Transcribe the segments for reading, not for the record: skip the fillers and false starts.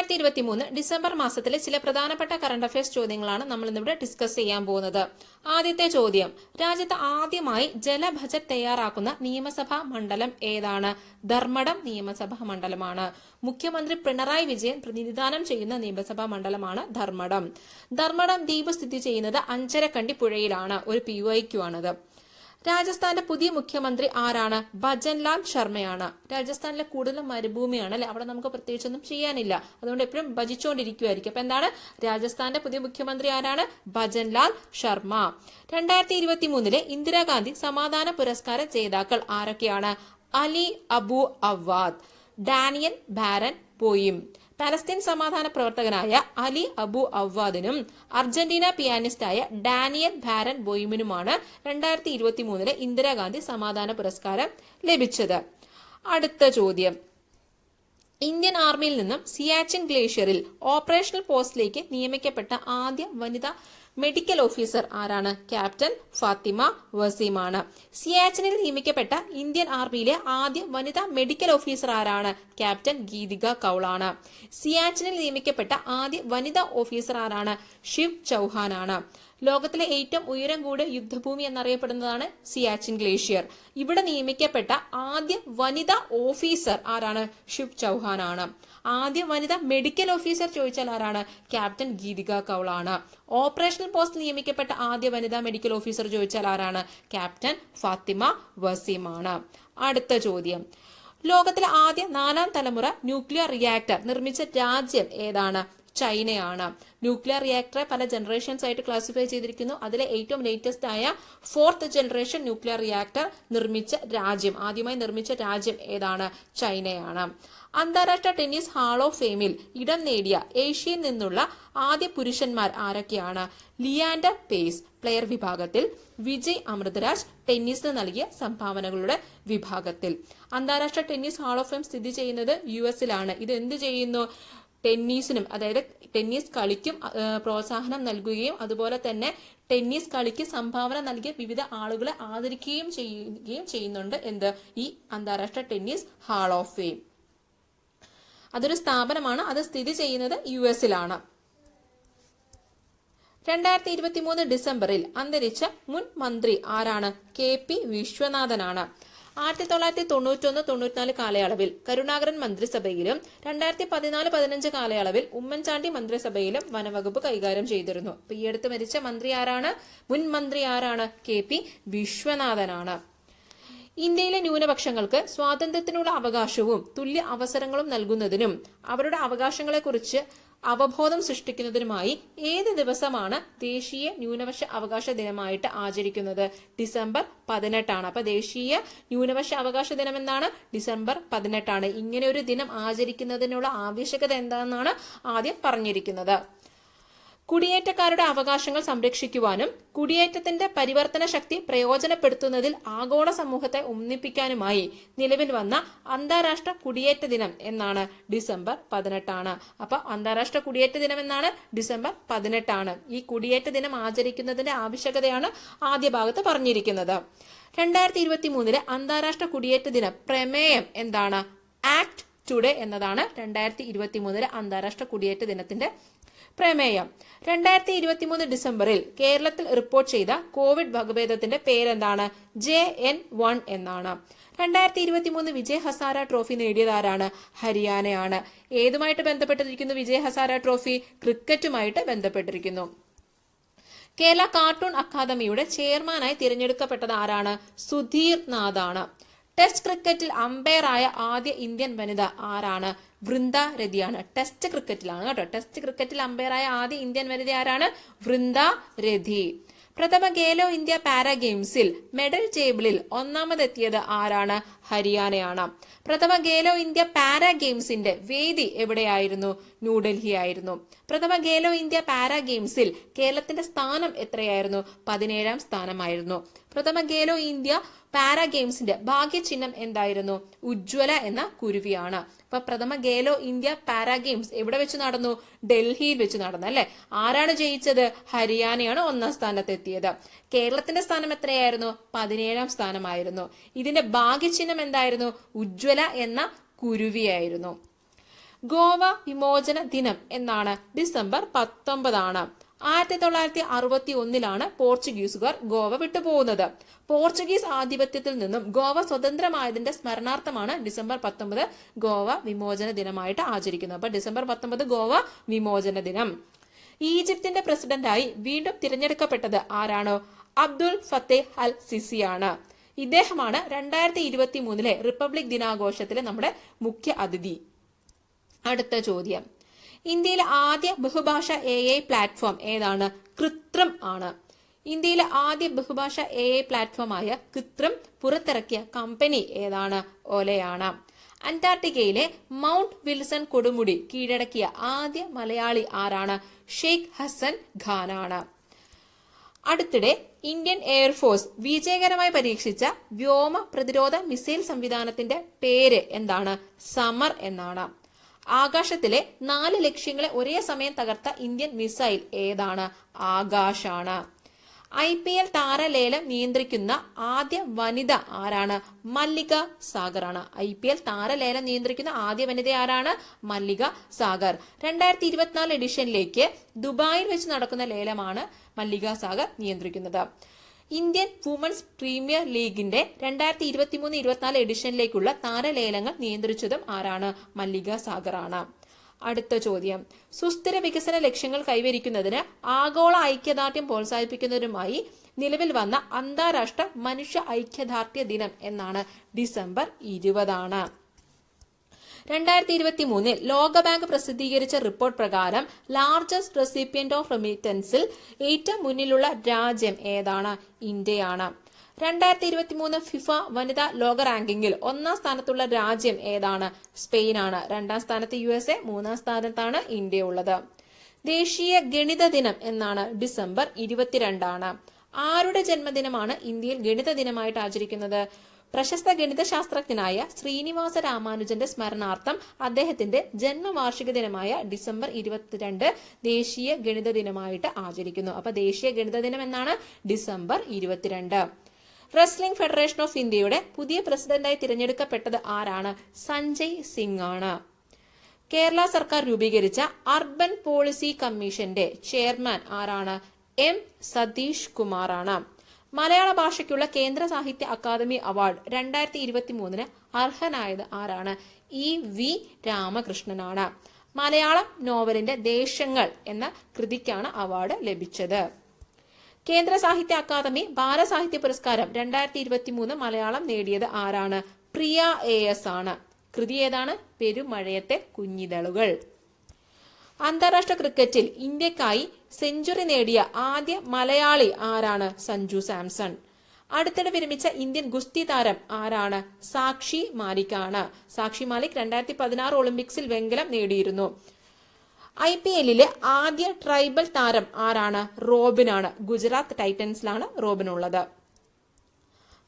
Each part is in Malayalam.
2023 ഡിസംബർ മാസത്തിലെ ചില പ്രധാനപ്പെട്ട കറണ്ട് അഫയേഴ്സ് ചോദ്യങ്ങളാണ് നമ്മൾ ഇന്നിവിടെ ഡിസ്കസ് ചെയ്യാൻ പോകുന്നത്. ആദ്യത്തെ ചോദ്യം, രാജ്യത്ത് ആദ്യമായി ജല ബജറ്റ് തയ്യാറാക്കുന്ന നിയമസഭാ മണ്ഡലം ഏതാണ്? ധർമ്മടം നിയമസഭാ മണ്ഡലമാണ്. മുഖ്യമന്ത്രി പിണറായി വിജയൻ പ്രതിനിധാനം ചെയ്യുന്ന നിയമസഭാ മണ്ഡലമാണ് ധർമ്മടം. ധർമ്മടം ദ്വീപ് സ്ഥിതി ചെയ്യുന്നത് അഞ്ചരക്കണ്ടി പുഴയിലാണ്. ഒരു PYQ ആണത്. രാജസ്ഥാന്റെ പുതിയ മുഖ്യമന്ത്രി ആരാണ്? ഭജൻലാൽ ശർമ്മയാണ്. രാജസ്ഥാനിലെ കൂടുതലും മരുഭൂമിയാണ് അല്ലെ, അവിടെ നമുക്ക് പ്രത്യേകിച്ചൊന്നും ചെയ്യാനില്ല, അതുകൊണ്ട് എപ്പോഴും ഭജിച്ചുകൊണ്ടിരിക്കുമായിരിക്കും. അപ്പൊ എന്താണ് രാജസ്ഥാന്റെ പുതിയ മുഖ്യമന്ത്രി ആരാണ്? ഭജൻലാൽ ശർമ്മ. 2023 ഇന്ദിരാഗാന്ധി സമാധാന പുരസ്കാര ജേതാക്കൾ ആരൊക്കെയാണ്? Ali Abu Awwad, Daniel Barenboim. Palestine സമാധാന പ്രവർത്തകനായ അലി അബു അവ്വാദിനും അർജന്റീന പിയാനിസ്റ്റായ ഡാനിയൽ ബാരൻ ബോയിമിനുമാണ് 2023 ഇന്ദിരാഗാന്ധി സമാധാന പുരസ്കാരം ലഭിച്ചത്. അടുത്ത ചോദ്യം, ഇന്ത്യൻ ആർമിയിൽ നിന്നും സിയാച്ചിൻ ഗ്ലേഷ്യറിൽ ഓപ്പറേഷണൽ പോസ്റ്റിലേക്ക് നിയമിക്കപ്പെട്ട ആദ്യ വനിതാ മെഡിക്കൽ ഓഫീസർ ആരാണ്? ക്യാപ്റ്റൻ ഫാത്തിമ വസീമാണ്. സിയാച്ചിനിൽ നിയമിക്കപ്പെട്ട ഇന്ത്യൻ ആർമിയിലെ ആദ്യ വനിതാ മെഡിക്കൽ ഓഫീസർ ആരാണ്? ക്യാപ്റ്റൻ ഗീതിക കൗളാണ്. സിയാച്ചിനിൽ നിയമിക്കപ്പെട്ട ആദ്യ വനിതാ ഓഫീസർ ആരാണ്? ശിവ് ചൗഹാനാണ്. ലോകത്തിലെ ഏറ്റവും ഉയരം കൂടിയ യുദ്ധഭൂമി എന്നറിയപ്പെടുന്നതാണ് സിയാച്ചിൻ ഗ്ലേഷ്യർ. ഇവിടെ നിയമിക്കപ്പെട്ട ആദ്യ വനിതാ ഓഫീസർ ആരാണ്? ശിവ് ചൗഹാനാണ്. ആദ്യ വനിതാ മെഡിക്കൽ ഓഫീസർ ചോദിച്ചാൽ ആരാണ്? ക്യാപ്റ്റൻ ഗീതിക കൗളാണ്. ഓപ്പറേഷണൽ പോസ്റ്റ് നിയമിക്കപ്പെട്ട ആദ്യ വനിതാ മെഡിക്കൽ ഓഫീസർ ചോദിച്ചാൽ ആരാണ്? ക്യാപ്റ്റൻ ഫാത്തിമ വസീമാണ്. അടുത്ത ചോദ്യം, ലോകത്തിലെ ആദ്യ 4ാം തലമുറ ന്യൂക്ലിയർ റിയാക്ടർ നിർമ്മിച്ച രാജ്യം ഏതാണ്? ചൈനയാണ്. ന്യൂക്ലിയർ റിയാക്ടറെ പല ജനറേഷൻസ് ആയിട്ട് ക്ലാസിഫൈ ചെയ്തിരിക്കുന്നു. അതിലെ ഏറ്റവും ലേറ്റസ്റ്റ് ആയ 4th ജനറേഷൻ ന്യൂക്ലിയർ റിയാക്ടർ ആദ്യമായി നിർമ്മിച്ച രാജ്യം ഏതാണ്? ചൈനയാണ്. അന്താരാഷ്ട്ര ടെന്നീസ് ഹാൾ ഓഫ് ഫെയിമിൽ ഇടം നേടിയ ഏഷ്യയിൽ നിന്നുള്ള ആദ്യ പുരുഷന്മാർ ആരൊക്കെയാണ്? ലിയാൻഡർ പേസ് പ്ലെയർ വിഭാഗത്തിൽ, വിജയ് അമൃതരാജ് ടെന്നീസിന് നൽകിയ സംഭാവനകളുടെ വിഭാഗത്തിൽ. അന്താരാഷ്ട്ര ടെന്നീസ് ഹാൾ ഓഫ് ഫെയിം സ്ഥിതി ചെയ്യുന്നത് US-ലാണ്. ഇത് എന്ത് ചെയ്യുന്നു? ടെന്നീസിനും, അതായത് ടെന്നീസ് കളിക്കും പ്രോത്സാഹനം നൽകുകയും അതുപോലെ തന്നെ ടെന്നീസ് കളിക്ക് സംഭാവന നൽകിയ വിവിധ ആളുകളെ ആദരിക്കുകയും ചെയ്യുന്നുണ്ട്. എന്ത്? ഈ അന്താരാഷ്ട്ര ടെന്നീസ് ഹാൾ ഓഫ് ഫെയിം. അതൊരു സ്ഥാപനമാണ്. അത് സ്ഥിതി ചെയ്യുന്നത് US-ലാണ്. 2023 ഡിസംബറിൽ അന്തരിച്ച മുൻ മന്ത്രി ആരാണ്? KP വിശ്വനാഥനാണ്. 1991-94 കാലയളവിൽ കരുണാകരൻ മന്ത്രിസഭയിലും 2014-15 കാലയളവിൽ ഉമ്മൻചാണ്ടി മന്ത്രിസഭയിലും വനവകുപ്പ് കൈകാര്യം ചെയ്തിരുന്നു. അപ്പൊ ഈ അടുത്ത് മരിച്ച മന്ത്രി ആരാണ്? മുൻ മന്ത്രി ആരാണ്? KP വിശ്വനാഥനാണ്. ഇന്ത്യയിലെ ന്യൂനപക്ഷങ്ങൾക്ക് സ്വാതന്ത്ര്യത്തിനുള്ള അവകാശവും തുല്യ അവസരങ്ങളും നൽകുന്നതിനും അവരുടെ അവകാശങ്ങളെക്കുറിച്ച് അവബോധം സൃഷ്ടിക്കുന്നതിനുമായി ഏത് ദിവസമാണ് ദേശീയ ന്യൂനപക്ഷ അവകാശ ദിനമായിട്ട് ആചരിക്കുന്നത്? ഡിസംബർ 18 അപ്പൊ ദേശീയ ന്യൂനപക്ഷ അവകാശ ദിനം എന്നാണ്? ഡിസംബർ 18. ഇങ്ങനെ ഒരു ദിനം ആചരിക്കുന്നതിനുള്ള ആവശ്യകത എന്താണെന്നാണ് ആദ്യം പറഞ്ഞിരിക്കുന്നത്. കുടിയേറ്റക്കാരുടെ അവകാശങ്ങൾ സംരക്ഷിക്കുവാനും കുടിയേറ്റത്തിന്റെ പരിവർത്തന ശക്തി പ്രയോജനപ്പെടുത്തുന്നതിൽ ആഗോള സമൂഹത്തെ ഒന്നിപ്പിക്കാനുമായി നിലവിൽ വന്ന അന്താരാഷ്ട്ര കുടിയേറ്റ ദിനം എന്നാണ്? ഡിസംബർ 18. അപ്പൊ അന്താരാഷ്ട്ര കുടിയേറ്റ ദിനം എന്നാണ്? ഡിസംബർ 18. ഈ കുടിയേറ്റ ദിനം ആചരിക്കുന്നതിന്റെ ആവശ്യകതയാണ് ആദ്യ ഭാഗത്ത് പറഞ്ഞിരിക്കുന്നത്. 2023 അന്താരാഷ്ട്ര കുടിയേറ്റ ദിന പ്രമേയം എന്താണ്? ആക്ട് ടുഡേ എന്നതാണ് 2023 അന്താരാഷ്ട്ര കുടിയേറ്റ ദിനത്തിന്റെ പ്രമേയം. 2023 ഡിസംബറിൽ കേരളത്തിൽ റിപ്പോർട്ട് ചെയ്ത കോവിഡ് വകഭേദത്തിന്റെ പേരെന്താണ്? JN1 എന്നാണ്. 2023 വിജയ് ഹസാര ട്രോഫി നേടിയത് ആരാണ്? ഹരിയാനയാണ്. ഏതുമായിട്ട് ബന്ധപ്പെട്ടിരിക്കുന്നു വിജയ് ഹസാര ട്രോഫി? ക്രിക്കറ്റുമായിട്ട് ബന്ധപ്പെട്ടിരിക്കുന്നു. കേരള കാർട്ടൂൺ അക്കാദമിയുടെ ചെയർമാനായി തിരഞ്ഞെടുക്കപ്പെട്ടത് ആരാണ്? സുധീർ നാഥാണ്. ടെസ്റ്റ് ക്രിക്കറ്റിൽ അമ്പയറായ ആദ്യ ഇന്ത്യൻ വനിത ആരാണ്? വൃന്ദ രതിയാണ്. ടെസ്റ്റ് ക്രിക്കറ്റിലാണ് കേട്ടോ. ടെസ്റ്റ് ക്രിക്കറ്റിൽ അമ്പയറായ ആദ്യ ഇന്ത്യൻ വനിത ആരാണ്? വൃന്ദ രതി. പ്രഥമ ഖേലോ ഇന്ത്യ പാരാ ഗെയിംസിൽ മെഡൽ ടേബിളിൽ ഒന്നാമതെത്തിയത് ആരാണ്? ഹരിയാനയാണ്. പ്രഥമ ഖേലോ ഇന്ത്യ പാരാ ഗെയിംസിന്റെ വേദി എവിടെയായിരുന്നു? ന്യൂഡൽഹി ആയിരുന്നു. പ്രഥമ ഖേലോ ഇന്ത്യ പാരാ ഗെയിംസിൽ കേരളത്തിന്റെ സ്ഥാനം എത്രയായിരുന്നു? 17ാം സ്ഥാനമായിരുന്നു. പ്രഥമ ഖേലോ ഇന്ത്യ പാരാ ഗെയിംസിന്റെ ഭാഗ്യചിഹ്നം എന്തായിരുന്നു? ഉജ്ജ്വല എന്ന കുരുവിയാണ്. അപ്പൊ പ്രഥമ ഖേലോ ഇന്ത്യ പാരാ ഗെയിംസ് എവിടെ വെച്ച് നടന്നു? ഡൽഹിയിൽ വെച്ച് നടന്നു അല്ലെ. ആരാണ് ജയിച്ചത്? ഹരിയാനയാണ് 1ാം സ്ഥാനത്തെത്തിയത്. കേരളത്തിന്റെ സ്ഥാനം എത്രയായിരുന്നു? 17ാം സ്ഥാനമായിരുന്നു. ഇതിന്റെ ഭാഗ്യചിഹ്നം എന്തായിരുന്നു? ഉജ്ജ്വല എന്ന കുരുവിയായിരുന്നു. ഗോവ വിമോചന ദിനം എന്നാണ് ഡിസംബർ 19. 1961 പോർച്ചുഗീസുകാർ ഗോവ വിട്ടുപോകുന്നത്. പോർച്ചുഗീസ് ആധിപത്യത്തിൽ നിന്നും ഗോവ സ്വതന്ത്രമായതിന്റെ സ്മരണാർത്ഥമാണ് ഡിസംബർ 19 ഗോവ വിമോചന ദിനമായിട്ട് ആചരിക്കുന്നത്. അപ്പൊ ഡിസംബർ 19 ഗോവ വിമോചന ദിനം. ഈജിപ്തിന്റെ പ്രസിഡന്റായി വീണ്ടും തിരഞ്ഞെടുക്കപ്പെട്ടത് ആരാണോ? അബ്ദുൽ ഫത്തേഹ് അൽ സിസിയാണ്. ഇദ്ദേഹമാണ് 2023 റിപ്പബ്ലിക് ദിനാഘോഷത്തിലെ നമ്മുടെ മുഖ്യ അതിഥി. അടുത്ത ചോദ്യം, ഇന്ത്യയിലെ ആദ്യ ബഹുഭാഷ AI പ്ലാറ്റ്ഫോം ഏതാണ്? കൃത്രിം ആണ്. ഇന്ത്യയിലെ ആദ്യ ബഹുഭാഷ AI പ്ലാറ്റ്ഫോമായ കൃത്രിം പുറത്തിറക്കിയ കമ്പനി ഏതാണ്? ഓലയാണ്. അന്റാർട്ടിക്കയിലെ മൗണ്ട് വിൽസൺ കൊടുമുടി കീഴടക്കിയ ആദ്യ മലയാളി ആരാണ്? ഷെയ്ഖ് ഹസൻ ഖാനാണ്. അടുത്തിടെ ഇന്ത്യൻ എയർഫോഴ്സ് വിജയകരമായി പരീക്ഷിച്ച വ്യോമ പ്രതിരോധ മിസൈൽ സംവിധാനത്തിന്റെ പേര് എന്താണ്? സമർ എന്നാണ്. ആകാശത്തിലെ 4 ലക്ഷ്യങ്ങളെ ഒരേ സമയം തകർത്ത ഇന്ത്യൻ മിസൈൽ ഏതാണ്? ആകാശാണ്. IPL താരലേലം നിയന്ത്രിക്കുന്ന ആദ്യ വനിത ആരാണ്? മല്ലിക സാഗർ ആണ്. IPL താരലേലം നിയന്ത്രിക്കുന്ന ആദ്യ വനിത ആരാണ്? മല്ലിക സാഗർ. 2024 എഡിഷനിലേക്ക് ദുബായിൽ വെച്ച് നടക്കുന്ന ലേലമാണ് മല്ലിക സാഗർ നിയന്ത്രിക്കുന്നത്. ഇന്ത്യൻ വുമൻസ് പ്രീമിയർ ലീഗിന്റെ 2023-24 എഡിഷനിലേക്കുള്ള താരലേലങ്ങൾ നിയന്ത്രിച്ചതും ആരാണ്? മല്ലിക സാഗർ ആണ്. അടുത്ത ചോദ്യം, സുസ്ഥിര വികസന ലക്ഷ്യങ്ങൾ കൈവരിക്കുന്നതിന് ആഗോള ഐക്യദാർഢ്യം പ്രോത്സാഹിപ്പിക്കുന്നതിനുമായി നിലവിൽ വന്ന അന്താരാഷ്ട്ര മനുഷ്യ ഐക്യദാർഢ്യ ദിനം എന്നാണ്? ഡിസംബർ 20. 2023 ലോകബാങ്ക് പ്രസിദ്ധീകരിച്ച റിപ്പോർട്ട് പ്രകാരം ലാർജസ്റ്റ് റെസിപ്പിയന്റ് ഓഫ് റെമിറ്റൻസിൽ ഏറ്റവും മുന്നിലുള്ള രാജ്യം ഏതാണ്? ഇന്ത്യയാണ്. 2023 ഫിഫ വനിതാ ലോക റാങ്കിങ്ങിൽ 1ാം സ്ഥാനത്തുള്ള രാജ്യം ഏതാണ്? സ്പെയിനാണ്. 2ാം സ്ഥാനത്ത് USA, 3ാം സ്ഥാനത്താണ് ഇന്ത്യ ഉള്ളത്. ദേശീയ ഗണിത ദിനം എന്നാണ്? ഡിസംബർ 22. ആരുടെ ജന്മദിനമാണ് ഇന്ത്യയിൽ ഗണിത ദിനമായിട്ട് ആചരിക്കുന്നത്? പ്രശസ്ത ഗണിതശാസ്ത്രജ്ഞനായ ശ്രീനിവാസ രാമാനുജന്റെ സ്മരണാർത്ഥം അദ്ദേഹത്തിന്റെ ജന്മവാർഷിക ദിനമായ ഡിസംബർ 22 ദേശീയ ഗണിത ദിനമായിട്ട് ആചരിക്കുന്നു. അപ്പൊ ദേശീയ ഗണിത ദിനം എന്നാണ്? ഡിസംബർ 22. റെസ്ലിംഗ് ഫെഡറേഷൻ ഓഫ് ഇന്ത്യയുടെ പുതിയ പ്രസിഡന്റായി തിരഞ്ഞെടുക്കപ്പെട്ടത് ആരാണ്? സഞ്ജയ് സിംഗ് ആണ്. കേരള സർക്കാർ രൂപീകരിച്ച അർബൻ പോളിസി കമ്മീഷന്റെ ചെയർമാൻ ആരാണ്? M സതീഷ് കുമാർ ആണ്. മലയാള ഭാഷയ്ക്കുള്ള കേന്ദ്ര സാഹിത്യ അക്കാദമി അവാർഡ് 2023 അർഹനായത് ആരാണ്? EV രാമകൃഷ്ണനാണ്. മലയാളം നോവലിന്റെ ദേശങ്ങൾ എന്ന കൃതിക്കാണ് അവാർഡ് ലഭിച്ചത്. കേന്ദ്ര സാഹിത്യ അക്കാദമി ബാലസാഹിത്യ പുരസ്കാരം 2023 മലയാളം നേടിയത് ആരാണ്? പ്രിയ AS ആണ്. കൃതി ഏതാണ്? പെരുമഴയത്തെ കുഞ്ഞിതളുകൾ. അന്താരാഷ്ട്ര ക്രിക്കറ്റിൽ ഇന്ത്യക്കായി സെഞ്ചുറി നേടിയ ആദ്യ മലയാളി ആരാണ്? സഞ്ജു സാംസൺ. അടുത്തിടെ വിരമിച്ച ഇന്ത്യൻ ഗുസ്തി താരം ആരാണ്? സാക്ഷി മാലിക് ആണ്. സാക്ഷി മാലിക് 2016 ഒളിമ്പിക്സിൽ വെങ്കലം നേടിയിരുന്നു. IPLലെ ആദ്യ ട്രൈബൽ താരം ആരാണ്? റോബിനാണ്. ഗുജറാത്ത് ടൈറ്റൻസിലാണ് റോബിൻ ഉള്ളത്.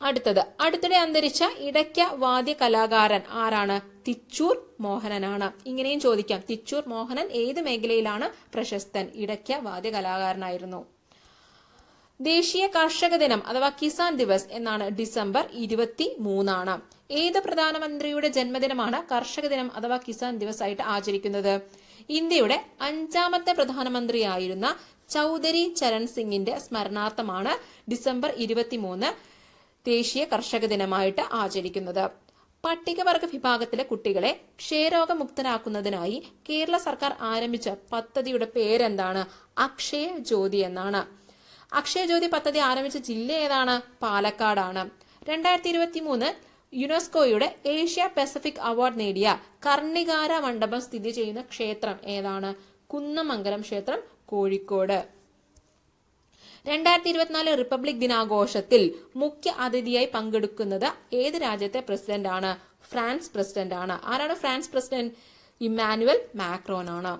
അടുത്തിടെ അന്തരിച്ച ഇടയ്ക്ക വാദ്യ കലാകാരൻ ആരാണ്? തിച്ചൂർ മോഹനനാണ്. ഇങ്ങനെയും ചോദിക്കാം, തിച്ചൂർ മോഹനൻ ഏത് മേഖലയിലാണ് പ്രശസ്തൻ? ഇടയ്ക്ക വാദ്യ കലാകാരനായിരുന്നു. ദേശീയ കർഷക ദിനം അഥവാ കിസാൻ ദിവസ് എന്നാണ്? ഡിസംബർ 23. ഏത് പ്രധാനമന്ത്രിയുടെ ജന്മദിനമാണ് കർഷക ദിനം അഥവാ കിസാൻ ദിവസ് ആയിട്ട് ആചരിക്കുന്നത്? ഇന്ത്യയുടെ 5ാമത്തെ പ്രധാനമന്ത്രിയായിരുന്ന ചൗധരി ചരൺ സിംഗിന്റെ സ്മരണാർത്ഥമാണ് ഡിസംബർ 23 ദേശീയ കർഷക ദിനമായിട്ട് ആചരിക്കുന്നത്. പട്ടികവർഗ വിഭാഗത്തിലെ കുട്ടികളെ ക്ഷയരോഗമുക്തരാക്കുന്നതിനായി കേരള സർക്കാർ ആരംഭിച്ച പദ്ധതിയുടെ പേരെന്താണ്? അക്ഷയ ജ്യോതി എന്നാണ്. അക്ഷയ ജ്യോതി പദ്ധതി ആരംഭിച്ച ജില്ല ഏതാണ്? പാലക്കാടാണ്. 2023 യുനെസ്കോയുടെ ഏഷ്യ പസഫിക് അവാർഡ് നേടിയ കർണികാര മണ്ഡപം സ്ഥിതി ചെയ്യുന്ന ക്ഷേത്രം ഏതാണ്? കുന്നമംഗലം ക്ഷേത്രം, കോഴിക്കോട്. 2024 റിപ്പബ്ലിക് ദിനാഘോഷത്തിൽ മുഖ്യ അതിഥിയായി പങ്കെടുക്കുന്നത് ഏത് രാജ്യത്തെ പ്രസിഡന്റ് ആണ്? ഫ്രാൻസ് പ്രസിഡന്റ് ആണ്. ആരാണ് ഫ്രാൻസ് പ്രസിഡന്റ്? ഇമ്മാനുവൽ മാക്രോൺ ആണ്.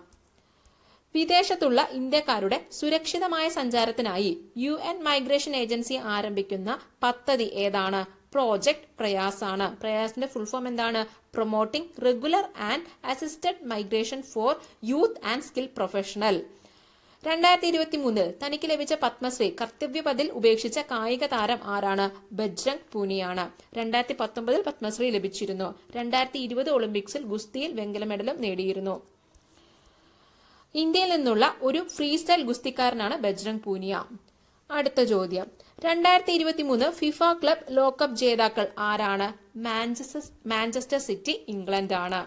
വിദേശത്തുള്ള ഇന്ത്യക്കാരുടെ സുരക്ഷിതമായ സഞ്ചാരത്തിനായി UN മൈഗ്രേഷൻ ഏജൻസി ആരംഭിക്കുന്ന പദ്ധതി ഏതാണ്? പ്രോജക്ട് പ്രയാസ് ആണ്. പ്രയാസിന്റെ ഫുൾ ഫോം എന്താണ്? Promoting regular and assisted migration four youth and skill professional. 2023 തനിക്ക് ലഭിച്ച പത്മശ്രീ കർത്തവ്യപഥിൽ ഉപേക്ഷിച്ച കായിക താരം ആരാണ്? ബജ്രംഗ് പൂനിയാണ്. 2019 പത്മശ്രീ ലഭിച്ചിരുന്നു. 2020 ഒളിമ്പിക്സിൽ ഗുസ്തിയിൽ വെങ്കല മെഡലും നേടിയിരുന്നു. ഇന്ത്യയിൽ നിന്നുള്ള ഒരു ഫ്രീ സ്റ്റൈൽ ഗുസ്തിക്കാരനാണ് ബജ്രംഗ് പൂനിയ. അടുത്ത ചോദ്യം, 2023 ഫിഫ ക്ലബ് ലോകകപ്പ് ജേതാക്കൾ ആരാണ്? മാഞ്ചസ്റ്റർ സിറ്റി, ഇംഗ്ലണ്ട് ആണ്.